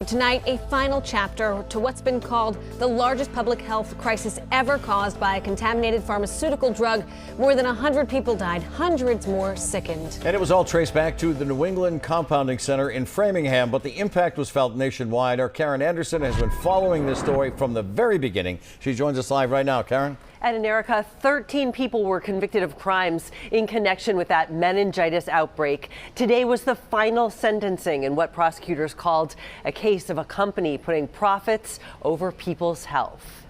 tonight, a final chapter to what's been called the largest public health crisis ever caused by a contaminated pharmaceutical drug. More than 100 people died, hundreds more sickened. And it was all traced back to the New England Compounding Center in Framingham, but the impact was felt nationwide. Our Karen Anderson has been following this story from the very beginning. She joins us live right now. Karen? And Erica, 13 people were convicted of crimes in connection with that meningitis outbreak. Today was the final sentencing in what prosecutors called a case of a company putting profits over people's health.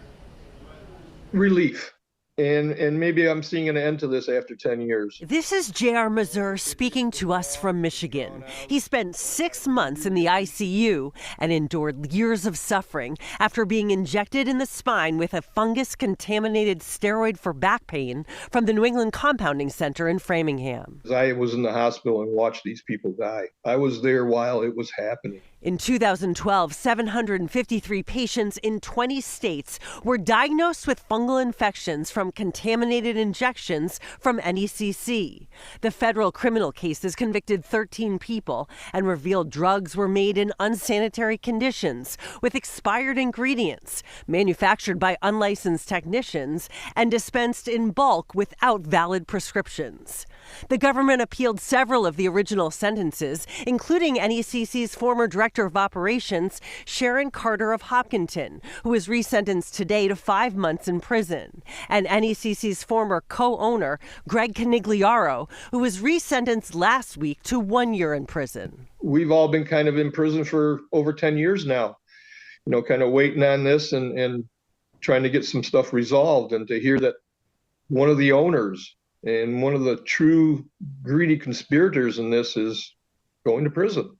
Relief. And maybe I'm seeing an end to this after 10 years. This is J.R. Mazur speaking to us from Michigan. He spent 6 months in the ICU and endured years of suffering after being injected in the spine with a fungus-contaminated steroid for back pain from the New England Compounding Center in Framingham. I was in the hospital and watched these people die. I was there while it was happening. In 2012, 753 patients in 20 states were diagnosed with fungal infections from contaminated injections from NECC. The federal criminal cases convicted 13 people and revealed drugs were made in unsanitary conditions with expired ingredients, manufactured by unlicensed technicians, and dispensed in bulk without valid prescriptions. The government appealed several of the original sentences, including NECC's former Director of Operations, Sharon Carter of Hopkinton, who was resentenced today to 5 months in prison, and NECC's former co-owner, Greg Canigliaro, who was resentenced last week to 1 year in prison. We've all been kind of in prison for over 10 years now, kind of waiting on this and trying to get some stuff resolved. And to hear that one of the owners and one of the true greedy conspirators in this is going to prison.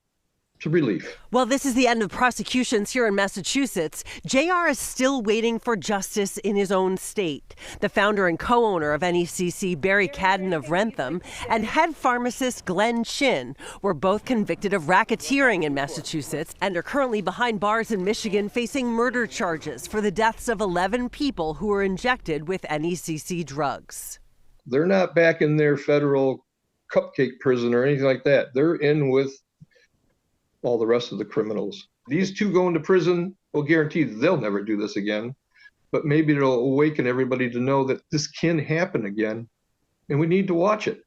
It's a relief. Well, this is the end of prosecutions here in Massachusetts. JR is still waiting for justice in his own state. The founder and co-owner of NECC, Barry Cadden of Wrentham, and head pharmacist Glenn Chin were both convicted of racketeering in Massachusetts and are currently behind bars in Michigan facing murder charges for the deaths of 11 people who were injected with NECC drugs. They're not back in their federal cupcake prison or anything like that. They're in with all the rest of the criminals. These two going to prison will guarantee they'll never do this again, but maybe it'll awaken everybody to know that this can happen again, and we need to watch it.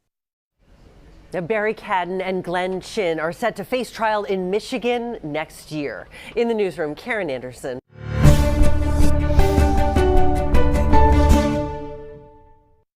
Now, Barry Cadden and Glenn Chin are set to face trial in Michigan next year. In the newsroom, Karen Anderson.